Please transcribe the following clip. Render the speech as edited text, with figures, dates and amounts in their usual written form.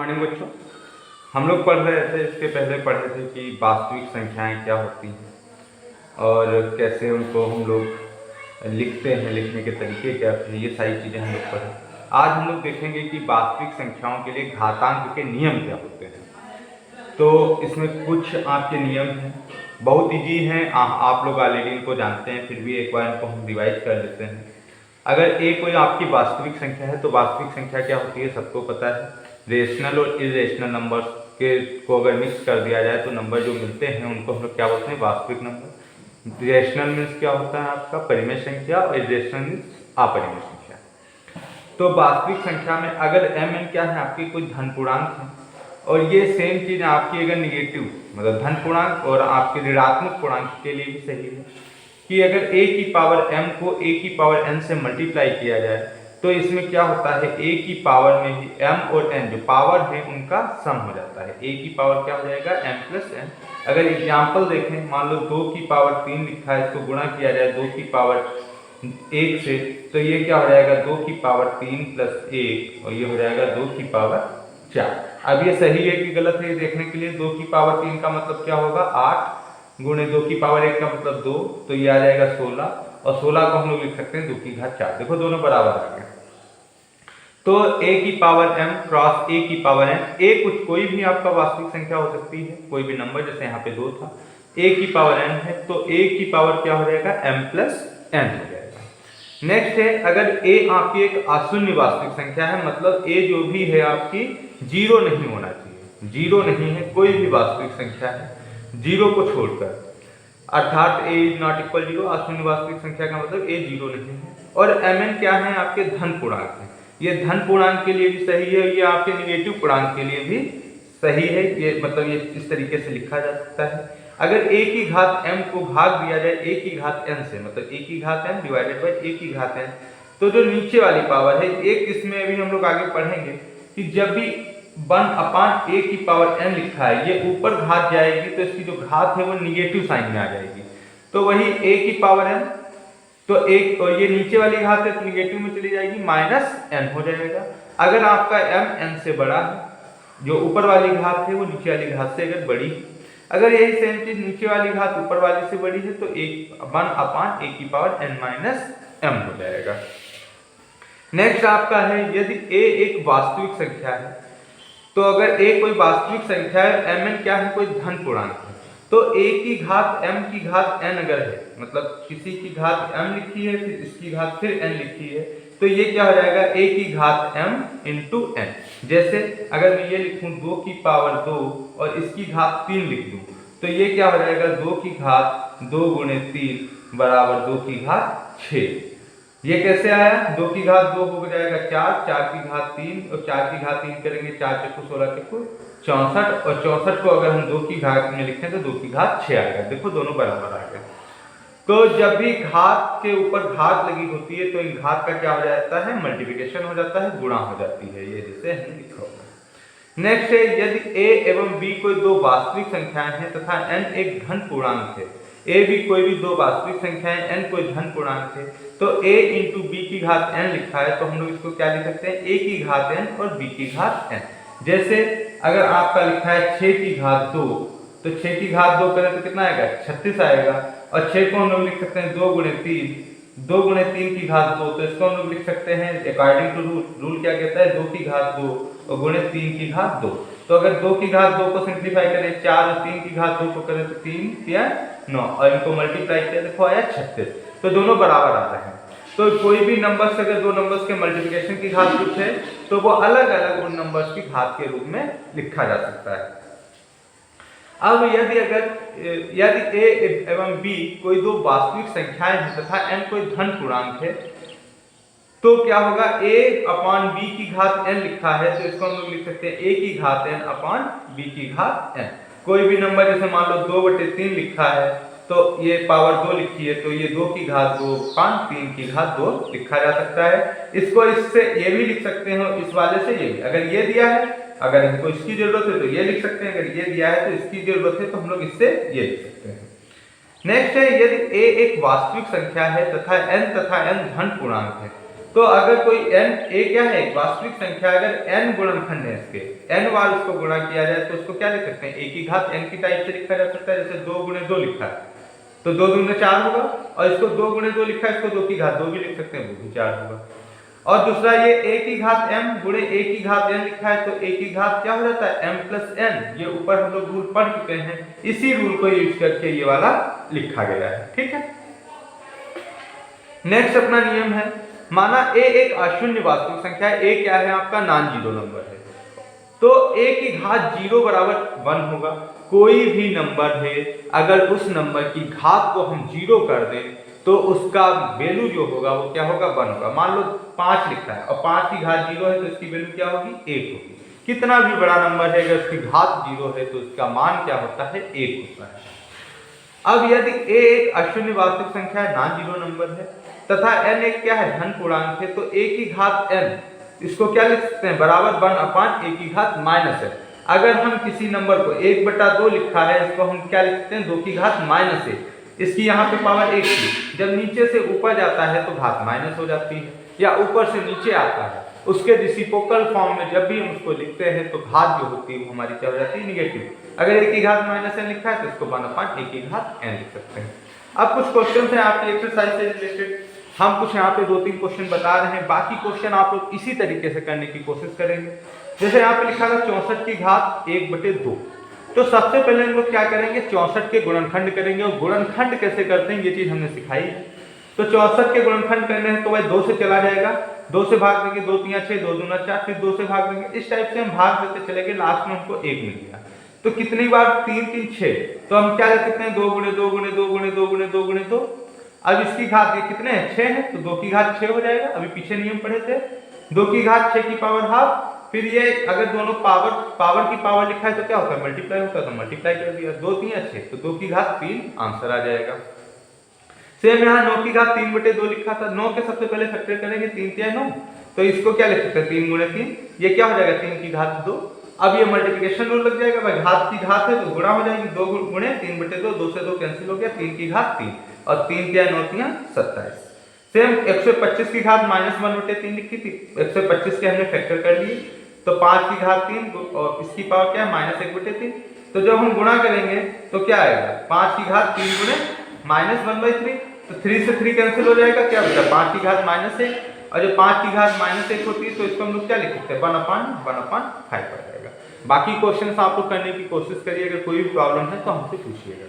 Morning बच्चों, हम लोग पढ़ रहे थे, इसके पहले पढ़े थे कि वास्तविक संख्याएं क्या होती हैं और कैसे उनको हम लोग लिखते हैं, लिखने के तरीके क्या होते हैं, ये सारी चीज़ें हम लोग पढ़े। आज हम लोग देखेंगे कि वास्तविक संख्याओं के लिए घातांक के नियम क्या होते हैं। तो इसमें कुछ आपके नियम हैं, बहुत ईजी हैं, आप लोग ऑलरेडी इनको जानते हैं, फिर भी एक बार इनको हम रिवाइज कर लेते हैं। अगर ए कोई आपकी वास्तविक संख्या है तो वास्तविक संख्या क्या होती है सबको पता है। रेशनल और इरेशनल नंबर्स के को अगर मिक्स कर दिया जाए तो नंबर जो मिलते हैं उनको हम लोग क्या बोलते हैं, वास्तविक नंबर। रेशनल मीन्स क्या होता है आपका, परिमेय संख्या, और इरेशनल मीन्स अपरिमेय संख्या। तो वास्तविक संख्या में अगर एम एन क्या है, आपकी कोई धन पूर्णांक है, और ये सेम चीज आपकी अगर निगेटिव मतलब धन पूर्णांक और आपके ऋणात्मक पूर्णांक के लिए भी सही है कि अगर a की पावर m को a की पावर n से मल्टीप्लाई किया जाए तो इसमें क्या होता है, a की पावर में ही m और n जो पावर है उनका सम हो जाता है। a की पावर क्या हो जाएगा, m प्लस n। अगर एग्जाम्पल देखें, मान लो 2 की पावर 3 लिखा है, इसको गुणा किया जाए 2 की पावर 1 से, तो ये क्या हो जाएगा 2 की पावर 3 प्लस 1, और ये हो जाएगा 2 की पावर 4। अब ये सही है कि गलत है ये देखने के लिए 2 की पावर 3 का मतलब क्या होगा 8 गुणे 2 की पावर 1 का मतलब 2, तो ये आ जाएगा 16, और 16 को हम लोग लिख सकते हैं 2 की घात 4। देखो दोनों बराबर आ गए। तो a की पावर m क्रॉस a की पावर n, a कुछ कोई भी आपका वास्तविक संख्या हो सकती है, कोई भी नंबर, जैसे यहाँ पे 2 था, a की पावर n है तो a की पावर क्या हो जाएगा, m प्लस n हो जाएगा। नेक्स्ट है, अगर a आपकी एक अशून्य वास्तविक संख्या है, मतलब a जो भी है आपकी जीरो नहीं होना चाहिए, जीरो नहीं है, कोई भी वास्तविक संख्या है जीरो को छोड़कर, अर्थात a is not equal zero, अशून्य वास्तविक संख्या का मतलब a जीरो नहीं है। और mn क्या है, आपके धन पूर्णांक है, ये धन पूर्णांक के लिए भी सही है, ये आपके निगेटिव पूर्णांक के लिए भी सही है। ये मतलब ये इस तरीके से लिखा जा सकता है। अगर a की घात m को भाग दिया जाए a की घात n से, मतलब a की घात m डिवाइडेड बाई a की घात n, तो जो नीचे वाली पावर है, एक इसमें अभी हम लोग आगे पढ़ेंगे कि जब भी 1/a की पावर n लिखा है, ये ऊपर घात जाएगी तो इसकी जो घात है वो निगेटिव साइन में आ जाएगी, तो वही a की पावर n, तो एक और ये नीचे वाली घात है तो निगेटिव में चली जाएगी, माइनस n हो जाएगा। अगर आपका m n से बड़ा है, जो ऊपर वाली घात है वो नीचे वाली घात से अगर बड़ी है, अगर यही सेम चीज नीचे वाली घात ऊपर वाली से बड़ी है तो 1/a की पावर n माइनस m हो जाएगा। नेक्स्ट आपका है, यदि a एक वास्तविक संख्या है, तो अगर a कोई वास्तविक संख्या है, mn क्या है, कोई धन पूर्णांक है, तो a की घात m की घात n अगर है, मतलब किसी की घात m लिखी है फिर इसकी घात फिर n लिखी है, तो ये क्या हो जाएगा a की घात m इंटू n। जैसे अगर मैं ये लिखूं 2 की पावर 2 और इसकी घात 3 लिख दूं, तो ये क्या हो जाएगा 2 की घात 2 गुणे 3 बराबर 2 की घात 6। ये कैसे आया, 2 की घात 2 हो जाएगा 4, 4 की घात 3 और 4 की घात 3 करेंगे, 4 चक्कू 16 चक्कू 64, और 64 को अगर हम 2 की घात में लिखें तो 2 की घात 6 आएगा। देखो दोनों बराबर आ गए। तो जब भी घात के ऊपर घात लगी होती है तो इन घात का क्या हो जाता है, मल्टीप्लिकेशन हो जाता है, गुणा हो जाती है, ये जैसे हमने लिखा होगा। नेक्स्ट है, यदि a एवं b कोई दो वास्तविक संख्याएं हैं तथा n एक धन पूर्णांक है, a b कोई भी दो वास्तविक संख्याएं, n कोई धन पूर्णांक है, तो a इंटू बी की घात n लिखा है, तो हम लोग इसको क्या लिख सकते हैं, a की घात n और b की घात n। जैसे अगर आपका लिखा है 6 की घात 2, तो 6 की घात 2 करें तो कितना आएगा, 36 आएगा, और 6 को हम लोग लिख सकते हैं 2 गुणे 3, 2 गुणे 3 की घात 2, तो इसको हम लोग लिख सकते हैं अकॉर्डिंग टू रूल क्या कहता है, 2 की घात 2 और गुणे 3 की घात 2। तो अगर 2 की घात 2 को सिंप्लीफाई करें, 4 और 3 की घात 2 को करें तो 3 या 9, और इनको मल्टीप्लाई किया देखो आया 36। तो दोनों बराबर आ रहे हैं। तो कोई भी नंबर से अगर दो नंबर्स के मल्टीप्लिकेशन की घात कुछ है तो वो अलग अलग उन नंबर्स की घात के रूप में लिखा जा सकता है। अब यदि a एवं b कोई दो वास्तविक संख्याएं हैं तथा n कोई धन पूर्णांक है, तो क्या होगा, a अपान b की घात n लिखा है, तो इसको हम लोग लिख सकते हैं a की घात n अपान b की घात n। कोई भी नंबर जैसे मान लो 2/3 लिखा है, तो ये पावर 2 लिखी है, तो ये 2 की घात 2 अपान 3 की घात 2 लिखा जा सकता है। इसको इससे ये भी लिख सकते हैं, इस वाले से ये भी, अगर ये दिया है, अगर हमको इसकी जरूरत है तो ये लिख सकते हैं, अगर ये दिया है तो इसकी जरूरत है तो हम लोग इससे ये लिख सकते हैं। नेक्स्ट है, यदि a एक वास्तविक संख्या है तथा n धन पूर्णांक है, तो अगर कोई n, a क्या है, एक वास्तविक संख्या, अगर n गुणनखंड है इसके, n बार उसको गुणा किया जाए तो उसको क्या लिख सकते हैं, a की घात n की टाइप से लिखा जा सकता है। जैसे 2 गुणे 2 लिखा है तो 2 दूनी 4 होगा, और इसको 2 गुणे 2 लिखा है, इसको 2 की घात 2 भी लिख सकते हैं, वो भी 4 होगा। और दूसरा ये a की घात m गुणे a की घात n लिखा है तो a की घात क्या हो जाता है, m प्लस n। ये ऊपर हम लोग रूल पढ़ चुके हैं, इसी रूल को यूज करके ये वाला लिखा गया है, ठीक है। नेक्स्ट अपना नियम है, माना a एक अशून्य वास्तविक संख्या है, a क्या है आपका, नॉन जीरो नंबर है, तो a की घात 0 बराबर 1 होगा। कोई भी नंबर है, अगर उस नंबर की घात को हम 0 कर दें तो उसका वैल्यू जो होगा वो क्या होगा, 1 होगा। मान लो 5 लिखा है और 5 की घात 0 है तो इसकी वैल्यू क्या होगी, 1 होगी। कितना भी बड़ा नंबर है, अगर उसकी घात 0 है तो उसका मान क्या होता है, 1 होता है। अब यदि a एक अशून्य वास्तविक संख्या है, नॉन जीरो नंबर है, तथा n एक क्या है, धन पूर्णांक है, तो a की घात n इसको क्या लिख सकते हैं, बराबर 1 a की घात माइनस है। अगर हम किसी नंबर को 1/2 लिखा है, इसको हम क्या लिख सकते हैं, 2 की घात माइनस 1, इसकी यहाँ पे पावर 1 थी, जब नीचे से ऊपर जाता है तो घात माइनस हो जाती है, या ऊपर से नीचे आता है उसके रेसिप्रोकल फॉर्म में जब भी हम उसको लिखते हैं तो घात जो होती है वो हमारी क्या हो जाती है, निगेटिव। अगर a की घात माइनस n लिखा है तो इसको 1 a की घात n लिख सकते हैं। अब कुछ क्वेश्चन हैं आपकी एक्सरसाइज से रिलेटेड, हम कुछ यहाँ पे 2-3 क्वेश्चन बता रहे हैं, बाकी क्वेश्चन आप लोग इसी तरीके से करने की कोशिश करेंगे। जैसे यहाँ पे लिखा है 64 की घात 1/2, तो सबसे पहले हम लोग क्या करेंगे, 64 के गुणनखंड करेंगे, और गुणनखंड कैसे करते हैं ये चीज हमने सिखाई है। तो 64 के गुणनखंड करने हैं तो भाई 2 से चला जाएगा, 2 से भाग देंगे, 2 3 6, 2 दूना 4, फिर 2 से भाग देंगे, इस टाइप से हम भाग देते चलेंगे, लास्ट में हमको 1 मिल गया। तो कितनी बार, 3 3 6, तो हम क्या लिख सकते हैं, 2 गुणे 2 गुणे 2 गुणे 2 गुणे 2 गुणे 2। अब इसकी घात ये कितने हैं, 6 है, तो 2 की घात 6 हो जाएगा। अभी पीछे नियम पढ़े थे, 2 की घात 6 की पावर हाफ, फिर ये अगर दोनों पावर की पावर लिखा है तो क्या होता है, मल्टीप्लाई होता है, तो मल्टीप्लाई कर दिया, 2 3 6, तो 2 की घात 3 आंसर आ जाएगा। सेम यहाँ 9 की घात 3/2 लिखा था, 9 के सबसे पहले फैक्टर करेंगे, 3 3 9, तो इसको क्या लिख सकते हैं, 3 गुणे 3, ये क्या हो जाएगा, 3 की घात 2। अब ये मल्टीप्लिकेशन रूल लग जाएगा, भाई घात की घात है तो गुणा हो जाएगी, 2 गुणे 3/2, 2 से 2 कैंसिल हो गया, 3 की घात 3, और 3 3 9 3 27। सेम 125 की घात -1/3 लिखी थी, 125 के हमने फैक्टर कर लिए, तो 5 की घात 3 और इसकी पावर क्या है, -1/3। तो जब हम गुणा करेंगे तो क्या आएगा, 5 की घात 3 गुणे -1/3, तो 3 से 3 कैंसिल हो जाएगा, क्या बचा, 5 की घात -1, और जो 5 की घात -1 होती है तो इसको हम लोग क्या लिख सकते हैं, 1/5 आ जाएगा। बाकी क्वेश्चन आप लोग करने की कोशिश करिए, अगर कोई भी प्रॉब्लम है तो हमसे पूछिएगा।